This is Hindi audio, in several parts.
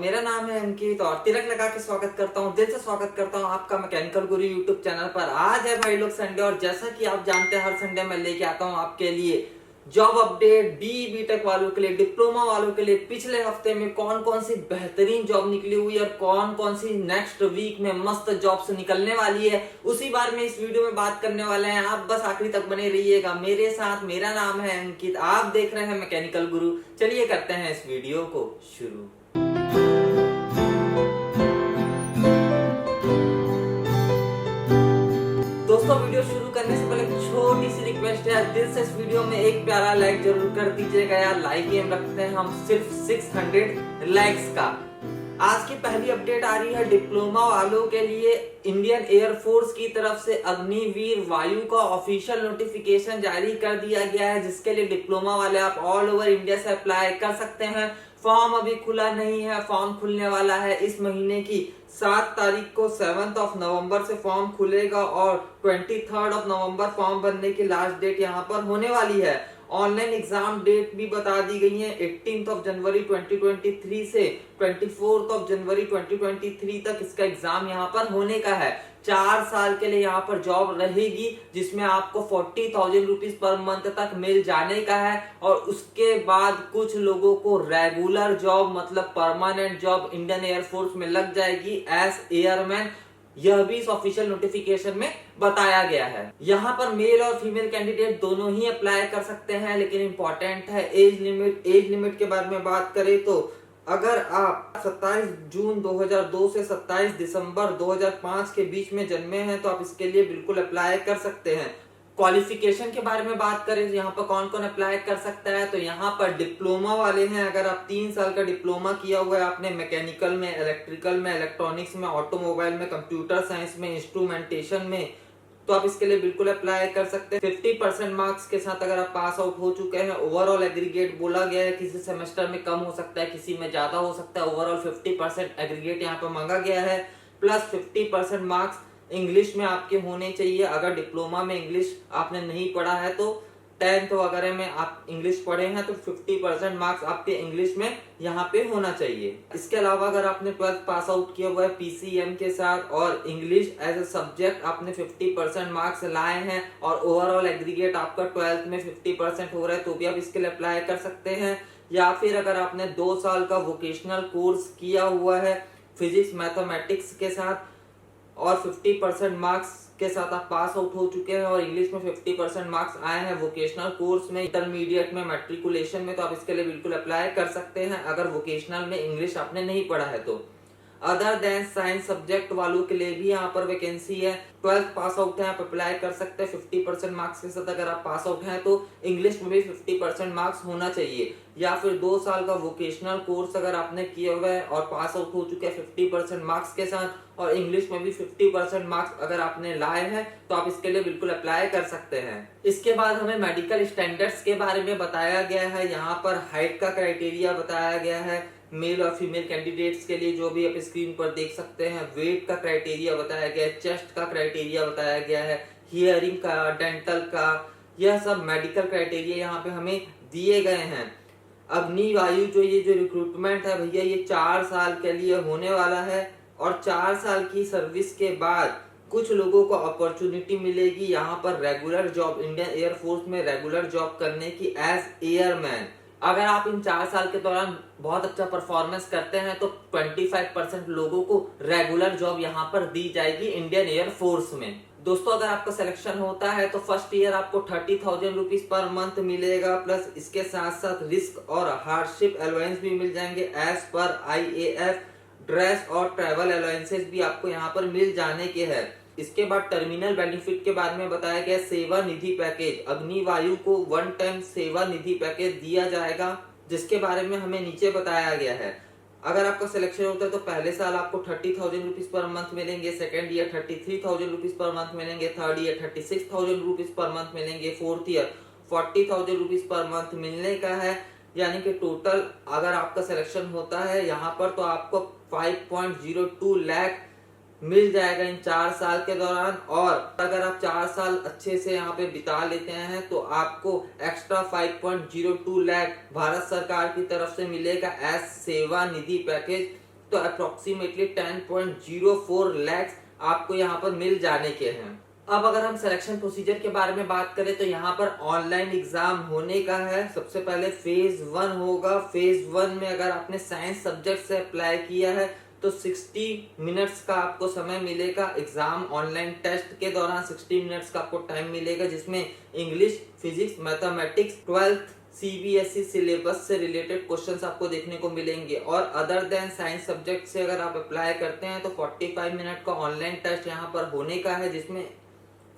मेरा नाम है अंकित और तिलक लगा के स्वागत करता हूँ, दिल से स्वागत करता हूँ आपका मैकेनिकल गुरु यूट्यूब चैनल पर। आज है भाई लोग संडे और जैसा कि आप जानते हैं हर संडे मैं लेके आता हूँ आपके लिए जॉब अपडेट। बीटेक वालों के लिए, डिप्लोमा वालों के लिए पिछले हफ्ते में कौन कौन सी बेहतरीन जॉब निकली हुई है और कौन कौन सी नेक्स्ट वीक में मस्त जॉब्स निकलने वाली है, उसी बारे में इस वीडियो में बात करने वाले हैं। आप बस आखिरी तक बने रहिएगा मेरे साथ। मेरा नाम है अंकित, आप देख रहे हैं मैकेनिकल गुरु। चलिए करते हैं इस वीडियो को शुरू। दोस्तों वीडियो शुरू करने से पहले छोटी सी रिक्वेस्ट है, दिल से इस वीडियो में एक प्यारा लाइक जरूर कर दीजिएगा यार। लाइक एम रखते हैं हम सिर्फ 600 लाइक्स का। आज की पहली अपडेट आ रही है डिप्लोमा वालों के लिए। इंडियन एयरफोर्स की तरफ से अग्निवीर वायु का ऑफिशियल नोटिफिकेशन जारी कर दिया गया है, जिसके लिए डिप्लोमा वाले आप ऑल ओवर इंडिया से अप्लाई कर सकते हैं। फॉर्म अभी खुला नहीं है, फॉर्म खुलने वाला है इस महीने की 7 तारीख को। 7 नवंबर से फॉर्म खुलेगा और 23 नवंबर फॉर्म भरने की लास्ट डेट यहाँ पर होने वाली है। ऑनलाइन एग्जाम डेट भी बता दी गई है 18 जनवरी 2023 से 24 जनवरी 2023 तक इसका एग्जाम यहाँ पर होने का है। 4 साल के लिए यहाँ पर जॉब रहेगी, जिसमें आपको 40,000 रुपीज पर मंथ तक मिल जाने का है। और उसके बाद कुछ लोगों को रेगुलर जॉब मतलब परमानेंट जॉब इंडियन एयरफोर्स में लग जाएगी एज एयरमैन। यह भी इस ऑफिशियल नोटिफिकेशन में बताया गया है। यहाँ पर मेल और फीमेल कैंडिडेट दोनों ही अप्लाई कर सकते हैं, लेकिन इंपॉर्टेंट है एज लिमिट। एज लिमिट के बारे में बात करें तो अगर आप 27 जून 2002 से 27 दिसंबर 2005 के बीच में जन्मे हैं तो आप इसके लिए बिल्कुल अप्लाई कर सकते हैं। क्वालिफिकेशन के बारे में बात करें यहाँ पर कौन कौन अप्लाई कर सकता है, तो यहाँ पर डिप्लोमा वाले हैं। अगर आप 3 साल का डिप्लोमा किया हुआ है आपने मैकेनिकल में, इलेक्ट्रिकल में, इलेक्ट्रॉनिक्स में, ऑटोमोबाइल में, कंप्यूटर साइंस में, इंस्ट्रूमेंटेशन में, तो आप इसके लिए बिल्कुल अप्लाई कर सकते हैं। 50% मार्क्स के साथ अगर आप पास आउट हो चुके हैं। ओवरऑल एग्रीगेट बोला गया है, किसी सेमेस्टर में कम हो सकता है, किसी में ज्यादा हो सकता है। ओवरऑल 50% एग्रीगेट यहाँ पर मांगा गया है, प्लस 50% मार्क्स इंग्लिश में आपके होने चाहिए। अगर डिप्लोमा में इंग्लिश आपने नहीं पढ़ा है तो 10th वगैरह में आप इंग्लिश पढ़े हैं तो 50% मार्क्स आपके इंग्लिश में यहाँ पे होना चाहिए। इसके अलावा अगर आपने 12th पास आउट किया हुआ है पीसीएम के साथ और इंग्लिश एज ए सब्जेक्ट आपने 50% मार्क्स लाए हैं और ओवरऑल एग्रीगेट आपका 12th में 50% हो रहा है तो भी आप इसके लिए अप्लाई कर सकते हैं। या फिर अगर आपने 2 साल का वोकेशनल कोर्स किया हुआ है फिजिक्स मैथमेटिक्स के साथ और 50% मार्क्स के साथ आप पास आउट हो चुके हैं और इंग्लिश में 50% मार्क्स आए हैं वोकेशनल कोर्स में, इंटरमीडिएट में, मैट्रिकुलेशन में, तो आप इसके लिए बिल्कुल अप्लाई कर सकते हैं अगर वोकेशनल में इंग्लिश आपने नहीं पढ़ा है तो। अदर देन साइंस सब्जेक्ट वालों के लिए भी यहाँ पर वैकेंसी है। 12th पास आउट है आप अप्लाई कर सकते हैं 50% मार्क्स के साथ। अगर आप पास आउट हैं तो इंग्लिश में भी 50% मार्क्स होना चाहिए। या फिर 2 साल का वोकेशनल कोर्स अगर आपने किया हुआ है और पास आउट हो चुके हैं 50% मार्क्स के साथ और इंग्लिश में भी 50% मार्क्स अगर आपने लाए हैं तो आप इसके लिए बिल्कुल अप्लाई कर सकते हैं। इसके बाद हमें मेडिकल स्टैंडर्ड्स के बारे में बताया गया है। यहाँ पर हाइट का क्राइटेरिया बताया गया है मेल और फीमेल कैंडिडेट्स के लिए, जो भी आप स्क्रीन पर देख सकते हैं। वेट का क्राइटेरिया बताया गया है, चेस्ट का क्राइटेरिया बताया गया है, हियरिंग का, डेंटल का, यह सब मेडिकल क्राइटेरिया यहाँ पे हमें दिए गए हैं। अग्नि वायु जो ये जो रिक्रूटमेंट है भैया ये 4 साल के लिए होने वाला है और 4 साल की सर्विस के बाद कुछ लोगों को अपॉर्चुनिटी मिलेगी यहाँ पर रेगुलर जॉब, इंडियन एयरफोर्स में रेगुलर जॉब करने की एज एयरमैन। अगर आप इन 4 साल के दौरान बहुत अच्छा परफॉर्मेंस करते हैं तो 25% लोगों को रेगुलर जॉब यहाँ पर दी जाएगी इंडियन एयरफोर्स में। दोस्तों अगर आपका सिलेक्शन होता है तो फर्स्ट ईयर आपको 30,000 रुपीज पर मंथ मिलेगा, प्लस इसके साथ साथ रिस्क और हार्डशिप अलाउंस भी मिल जाएंगे एज पर IAF। ड्रेस और ट्रैवल अलाउंसेस भी आपको यहाँ पर मिल जाने के हैं। इसके बाद टर्मिनल बेनिफिट के बारे में बताया गया सेवा निधि पैकेज। अग्निवायु को 1 टाइम सेवा निधि पैकेज दिया जाएगा, जिसके बारे में हमें नीचे बताया गया है। अगर आपका सिलेक्शन होता है तो पहले साल आपको 30,000 रुपीज पर मंथ मिलेंगे, second year 33,000 rupees per month मिलेंगे, third year 36,000 rupees per month मिलेंगे, fourth year 40,000 rupees per month मिलने का है। यानी कि टोटल अगर आपका सिलेक्शन होता है यहाँ पर तो आपको 5.02 लाख मिल जाएगा इन 4 साल के दौरान। और अगर आप 4 साल अच्छे से यहाँ पे बिता लेते हैं तो आपको एक्स्ट्रा 5.02 लाख भारत सरकार की तरफ से मिलेगा एज सेवा निधि पैकेज। तो अप्रोक्सीमेटली 10.04 लाख आपको यहाँ पर मिल जाने के हैं। अब अगर हम सिलेक्शन प्रोसीजर के बारे में बात करें तो यहाँ पर ऑनलाइन एग्जाम होने का है। सबसे पहले फेज 1 होगा। फेज 1 में अगर आपने साइंस सब्जेक्ट से अप्लाई किया है तो 60 मिनट्स का आपको समय मिलेगा। एग्जाम ऑनलाइन टेस्ट के दौरान 60 मिनट्स का आपको टाइम मिलेगा, जिसमें English, physics, mathematics, 12th CBSE syllabus से रिलेटेड क्वेश्चंस आपको देखने को मिलेंगे। और अदर देन साइंस सब्जेक्ट से अगर आप अप्लाई करते हैं तो 45 मिनट का ऑनलाइन टेस्ट यहाँ पर होने का है, जिसमें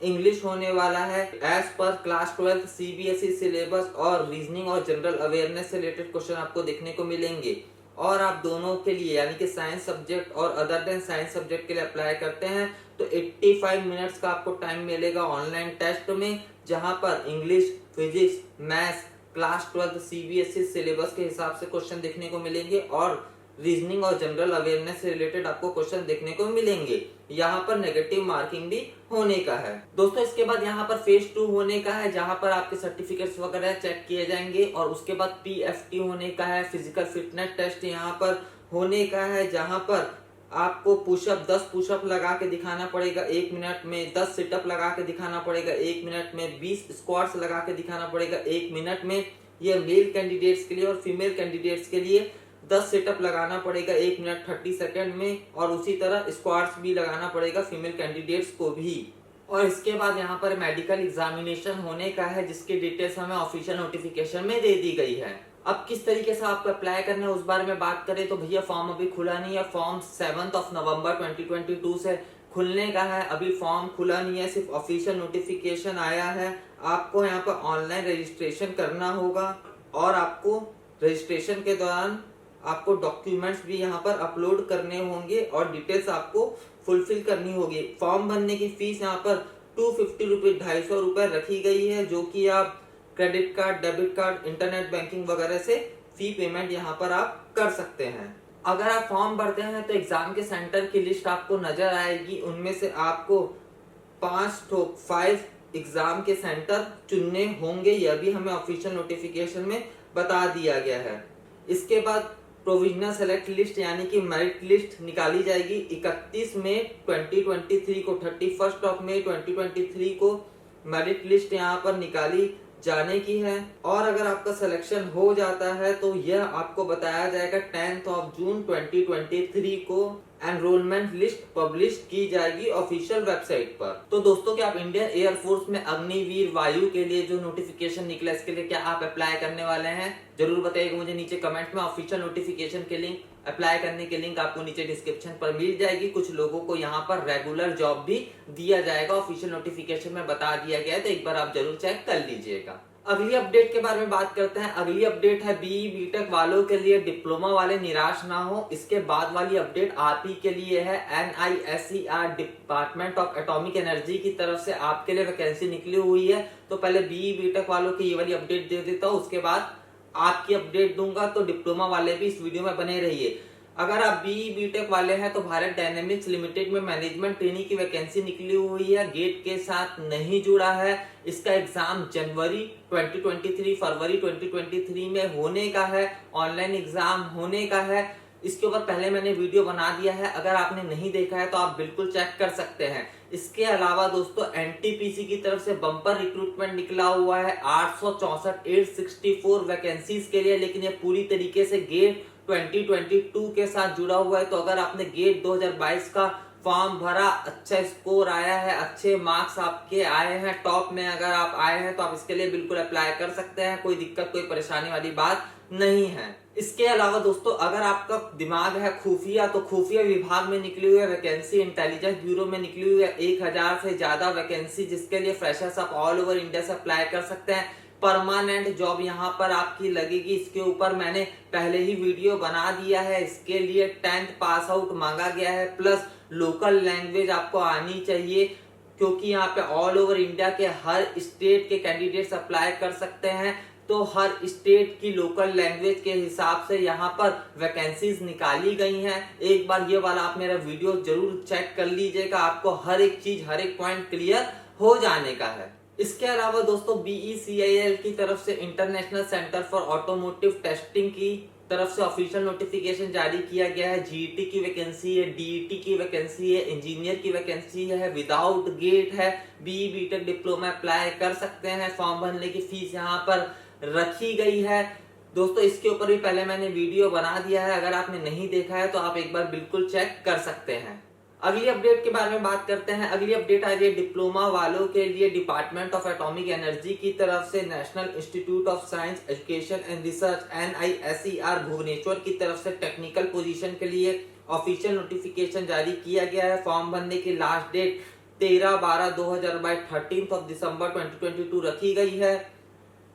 इंग्लिश होने वाला है as per class 12th CBSE syllabus, और रीजनिंग और जनरल अवेयरनेस से रिलेटेड क्वेश्चन आपको देखने को मिलेंगे। और आप दोनों के लिए यानी कि साइंस सब्जेक्ट और अदर देन साइंस सब्जेक्ट के लिए अप्लाई करते हैं तो 85 मिनट्स का आपको टाइम मिलेगा ऑनलाइन टेस्ट में, जहां पर English, physics, maths, class 12th CBSE syllabus के हिसाब से क्वेश्चन देखने को मिलेंगे और रीजनिंग और जनरल अवेयरनेस से रिलेटेड आपको क्वेश्चन देखने को मिलेंगे। यहाँ पर नेगेटिव मार्किंग भी होने का है। दोस्तों इसके बाद यहाँ पर फेज 2 होने का है, जहाँ पर आपके सर्टिफिकेट्स वगैरह चेक किए जाएंगे। और उसके बाद PFT होने का है, फिजिकल फिटनेस टेस्ट यहाँ पर होने का है, जहाँ पर आपको पुशअप 10 पुशअप लगा के दिखाना पड़ेगा 1 मिनट में, 10 सिटअप लगा के दिखाना पड़ेगा 1 मिनट में, 20 स्क्वाट्स लगा के दिखाना पड़ेगा 1 मिनट में। यह मेल कैंडिडेट्स के लिए, और फीमेल कैंडिडेट्स के लिए 10 सेटअप लगाना पड़ेगा 1 मिनट 30 सेकंड में, और उसी तरह स्क्वाट्स भी लगाना पड़ेगा फीमेल कैंडिडेट्स को भी। और इसके बाद यहाँ पर मेडिकल एग्जामिनेशन होने का है, जिसकी डिटेल्स हमें ऑफिशियल नोटिफिकेशन में दे दी गई है। अब किस तरीके से आपको अप्लाई करना है उस बारे में बात करें तो भैया फॉर्म अभी खुला नहीं है। फॉर्म 7 नवंबर 2022 से खुलने का है, अभी फॉर्म खुला नहीं है, सिर्फ ऑफिशियल नोटिफिकेशन आया है। आपको यहाँ पर ऑनलाइन रजिस्ट्रेशन करना होगा, और आपको रजिस्ट्रेशन के दौरान आपको डॉक्यूमेंट्स भी यहाँ पर अपलोड करने होंगे और डिटेल्स आपको फुलफिल करनी होगी। फॉर्म भरने की फीस यहाँ पर 250 रुपये, 250 रुपये रखी गई है, जो कि आप credit card, debit card, internet banking वगैरह से फी पेमेंट यहाँ पर आप कर सकते हैं। अगर आप फॉर्म भरते हैं तो एग्जाम के सेंटर की लिस्ट आपको नजर आएगी, उनमें से आपको 5 एग्जाम के सेंटर चुनने होंगे। यह भी हमें ऑफिशियल नोटिफिकेशन में बता दिया गया है। इसके बाद प्रोविजनल सेलेक्ट लिस्ट यानी कि मेरिट लिस्ट निकाली जाएगी 31 मई 2023 को, 31 मई 2023 को मेरिट लिस्ट यहाँ पर निकाली जाने की है। और अगर आपका सिलेक्शन हो जाता है तो यह आपको बताया जाएगा 10 जून 2023 को एनरोलमेंट लिस्ट पब्लिश की जाएगी ऑफिशियल वेबसाइट पर। तो दोस्तों क्या आप इंडियन एयरफोर्स में अग्निवीर वायु के लिए जो नोटिफिकेशन निकला इसके लिए क्या आप अप्लाई करने वाले हैं, जरूर बताइएगा मुझे नीचे कमेंट में। ऑफिशियल नोटिफिकेशन के लिंक, अप्लाई करने के लिंक आपको नीचे डिस्क्रिप्शन पर मिल जाएगी। कुछ लोगों को यहाँ पर रेगुलर जॉब भी दिया जाएगा, ऑफिशियल नोटिफिकेशन में बता दिया गया है, तो एक बार आप जरूर चेक कर लीजिएगा। अगली अपडेट के बारे में बात करते हैं। अगली अपडेट है BE BTech वालों के लिए, डिप्लोमा वाले निराश ना हो। इसके बाद वाली अपडेट आप ही के लिए है। NISER department of atomic energy की तरफ से आपके लिए वैकेंसी निकली हुई है। तो पहले BE BTech वालों की ये वाली अपडेट दे देता हूँ, उसके बाद आपकी अपडेट दूंगा, तो डिप्लोमा वाले भी इस वीडियो में बने रहिए। अगर आप BE BTech वाले हैं तो भारत डायनेमिक्स लिमिटेड में मैनेजमेंट ट्रेनी की वैकेंसी निकली हुई है, गेट के साथ नहीं जुड़ा है। इसका एग्जाम जनवरी 2023 फरवरी 2023 में होने का है, ऑनलाइन एग्जाम होने का है। इसके ऊपर पहले मैंने वीडियो बना दिया है, अगर आपने नहीं देखा है तो आप बिल्कुल चेक कर सकते हैं। इसके अलावा दोस्तों NTPC की तरफ से बम्पर रिक्रूटमेंट निकला हुआ है 864 वैकेंसीज के लिए, लेकिन ये पूरी तरीके से गेट 2022 के साथ जुड़ा हुआ है। तो अगर आपने गेट 2022 का फॉर्म भरा, अच्छा स्कोर आया है, अच्छे मार्क्स आपके आए हैं, टॉप में अगर आप आए हैं तो आप इसके लिए बिल्कुल अप्लाई कर सकते हैं, कोई दिक्कत कोई परेशानी वाली बात नहीं है। इसके अलावा दोस्तों अगर आपका दिमाग है खुफिया, तो खुफिया विभाग में निकली हुई है वैकेंसी, इंटेलिजेंस ब्यूरो में निकली हुई है 1000 से ज्यादा वैकेंसी, जिसके लिए फ्रेशर्स आप ऑल ओवर इंडिया से अप्लाई कर सकते हैं। परमानेंट जॉब यहाँ पर आपकी लगेगी, इसके ऊपर मैंने पहले ही वीडियो बना दिया है। इसके लिए 10th पास आउट मांगा गया है, प्लस लोकल लैंग्वेज आपको आनी चाहिए, क्योंकि यहाँ पे ऑल ओवर इंडिया के हर स्टेट के कैंडिडेट्स अप्लाई कर सकते हैं। तो हर स्टेट की लोकल लैंग्वेज के हिसाब से यहाँ पर वैकेंसीज निकाली गई हैं। एक बार ये वाला आप मेरा वीडियो जरूर चेक कर लीजिएगा, आपको हर एक चीज, हर एक पॉइंट क्लियर हो जाने का है। इसके अलावा दोस्तों BECIL की तरफ से international centre for automotive testing की तरफ से ऑफिशियल नोटिफिकेशन जारी किया गया है। जीईटी की वैकेंसी है, डीईटी की वैकेंसी है, इंजीनियर की वैकेंसी है, विदाउट गेट है, बीई बीटेक डिप्लोमा अप्लाई कर सकते हैं। फॉर्म भरने की फीस यहाँ पर रखी गई है। दोस्तों इसके ऊपर भी पहले मैंने वीडियो बना दिया है, अगर आपने नहीं देखा है तो आप एक बार बिल्कुल चेक कर सकते हैं। अगली अपडेट के बारे में बात करते हैं। अगली अपडेट आ रही है डिप्लोमा वालों के लिए। डिपार्टमेंट ऑफ एटॉमिक एनर्जी की तरफ से National Institute of Science Education and Research NISER Bhubaneswar की तरफ से टेक्निकल पोजीशन के लिए ऑफिशियल नोटिफिकेशन जारी किया गया है। फॉर्म भरने की लास्ट डेट 13/12/2022 13 दिसंबर 2022 रखी गई है।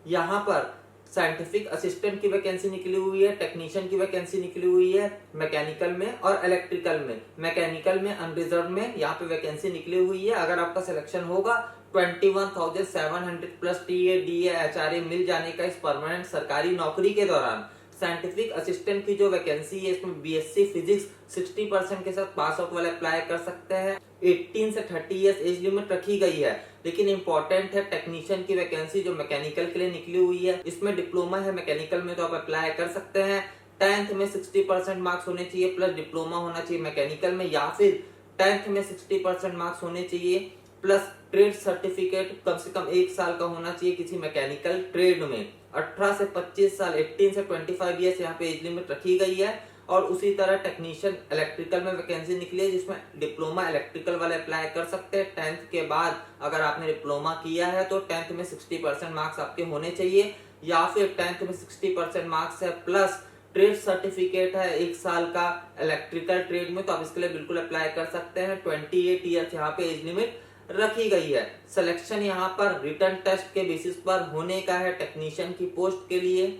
यहाँ पर साइंटिफिक असिस्टेंट की वैकेंसी निकली हुई है, टेक्नीशियन की वैकेंसी निकली हुई है, मैकेनिकल में और इलेक्ट्रिकल में। मैकेनिकल में अनरिजर्व में यहाँ पे वैकेंसी निकली हुई है। अगर आपका सिलेक्शन होगा 21,700 प्लस TA DA HRA मिल जाने का इस परमानेंट सरकारी नौकरी के दौरान। साइंटिफिक असिस्टेंट की जो वैकेंसी है इसमें BSc फिजिक्स 60% के साथ पास आउट वाले अप्लाई कर सकते हैं। 18 से 30 इयर्स एज लिमिट रखी गई है। लेकिन इंपॉर्टेंट है टेक्नीशियन की वैकेंसी जो मैकेनिकल के लिए निकली हुई है, इसमें डिप्लोमा है मैकेनिकल में तो आप अप्लाई कर सकते हैं। 10th में 60% मार्क्स होने चाहिए प्लस डिप्लोमा होना चाहिए मैकेनिकल में, या फिर 10th में 60% मार्क्स होने चाहिए प्लस ट्रेड सर्टिफिकेट कम से कम 1 साल का होना चाहिए किसी मैकेनिकल ट्रेड में। 18 से 25 साल 18 से 25 ईयर्स यहाँ पे एज लिमिट रखी गई है। और उसी तरह टेक्नीशियन इलेक्ट्रिकल में वैकेंसी निकली है जिसमें डिप्लोमा इलेक्ट्रिकल वाले अप्लाई कर सकते हैं। 10th के बाद अगर आपने डिप्लोमा किया है तो 10th में 60% मार्क्स आपके होने चाहिए, या फिर 10th में 60% मार्क्स है प्लस ट्रेड सर्टिफिकेट है 1 साल का इलेक्ट्रिकल ट्रेड में, तो आप इसके लिए बिल्कुल अप्लाई कर सकते हैं। 28 ईयर्स यहाँ पे एज लिमिट रखी गई है। सिलेक्शन यहाँ पर रिटन टेस्ट के बेसिस पर होने का है टेक्नीशियन की पोस्ट के लिए,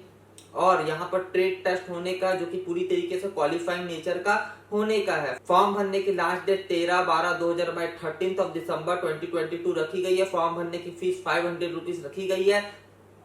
और यहाँ पर ट्रेड टेस्ट होने का जो कि पूरी तरीके से क्वालिफाइंग नेचर का होने का है। फॉर्म भरने की लास्ट डेट 13/12/2022 13 दिसंबर 2022 रखी गई है। फॉर्म भरने की फीस 500 रुपीज रखी गई है।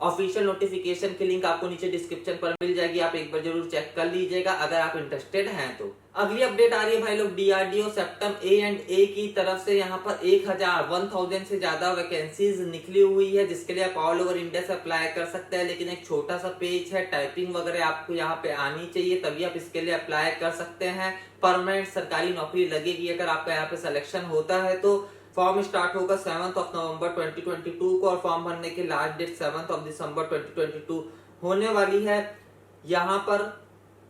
ऑफिशियल नोटिफिकेशन की लिंक आपको नीचे डिस्क्रिप्शन पर मिल जाएगी, आप एक बार जरूर चेक कर लीजिएगा अगर आप इंटरेस्टेड हैं तो। अगली अपडेट आ रही है भाई लोग DRDO सेप्टम A&A की तरफ से। यहाँ पर 1000 से ज्यादा वैकेंसीज निकली हुई है जिसके लिए आप ऑल ओवर इंडिया से अप्लाई कर सकते हैं। लेकिन एक छोटा सा पेज है, टाइपिंग वगैरह आपको यहाँ पे आनी चाहिए तभी आप इसके लिए अप्लाई कर सकते हैं। परमानेंट सरकारी नौकरी लगेगी अगर आपका यहाँ पे सिलेक्शन होता है तो। फॉर्म स्टार्ट होगा 7 नवंबर 2022 को और फॉर्म भरने की लास्ट डेट 7 दिसंबर 2022 होने वाली है। यहाँ पर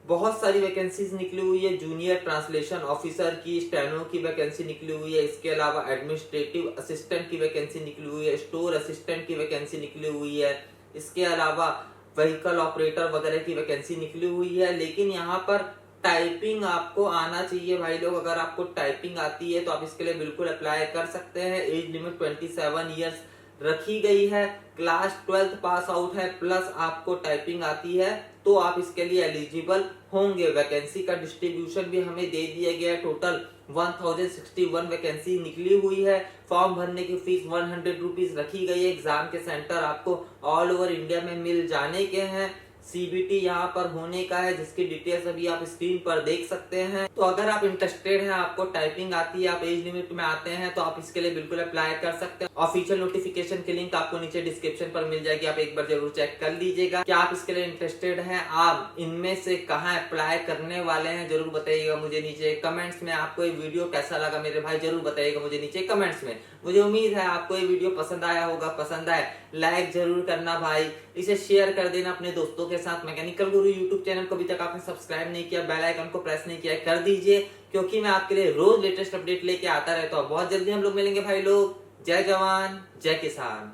बहुत सारी वैकेंसीज निकली हुई है। जूनियर ट्रांसलेशन ऑफिसर की, स्टेनो की वैकेंसी निकली हुई है। इसके अलावा एडमिनिस्ट्रेटिव असिस्टेंट की वैकेंसी निकली हुई है। स्टोर असिस्टेंट की वैकेंसी निकली हुई है। इसके अलावा व्हीकल ऑपरेटर वगैरह की वैकेंसी निकली हुई है। लेकिन यहाँ पर टाइपिंग आपको आना चाहिए भाई लोग। अगर आपको टाइपिंग आती है तो आप इसके लिए बिल्कुल अप्लाई कर सकते हैं। एज लिमिट 27 इयर्स रखी गई है। क्लास 12th पास आउट है प्लस आपको टाइपिंग आती है तो आप इसके लिए एलिजिबल होंगे। वैकेंसी का डिस्ट्रीब्यूशन भी हमें दे दिया गया है। टोटल 1061 वैकेंसी निकली हुई है। फॉर्म भरने की फीस 100 रुपीज रखी गई है। एग्जाम के सेंटर आपको ऑल ओवर इंडिया में मिल जाने के हैं। CBT यहाँ पर होने का है जिसकी डिटेल्स अभी आप स्क्रीन पर देख सकते हैं। तो अगर आप इंटरेस्टेड हैं, आपको टाइपिंग आती है, आप एज लिमिट में आते हैं तो आप इसके लिए बिल्कुल अप्लाई कर सकते हैं। ऑफिशियल नोटिफिकेशन की लिंक आपको नीचे डिस्क्रिप्शन पर मिल जाएगी, आप एक बार जरूर चेक कर लीजिएगा। क्या आप इसके लिए इंटरेस्टेड हैं? आप इनमें से कहाँ अप्लाई करने वाले हैं जरूर बताइएगा मुझे नीचे कमेंट्स में। आपको ये वीडियो कैसा लगा मेरे भाई जरूर बताइएगा मुझे नीचे कमेंट्स में। मुझे उम्मीद है आपको ये वीडियो पसंद आया होगा। पसंद आए लाइक जरूर करना भाई, इसे शेयर कर देना अपने दोस्तों के साथ। मैकेनिकल गुरु यूट्यूब चैनल को अभी तक आपने सब्सक्राइब नहीं किया, बेल आइकन को प्रेस नहीं किया, कर दीजिए क्योंकि मैं आपके लिए रोज लेटेस्ट अपडेट लेके आता रहता हूँ। बहुत जल्दी हम लोग मिलेंगे भाई लोग। जय जवान जय किसान।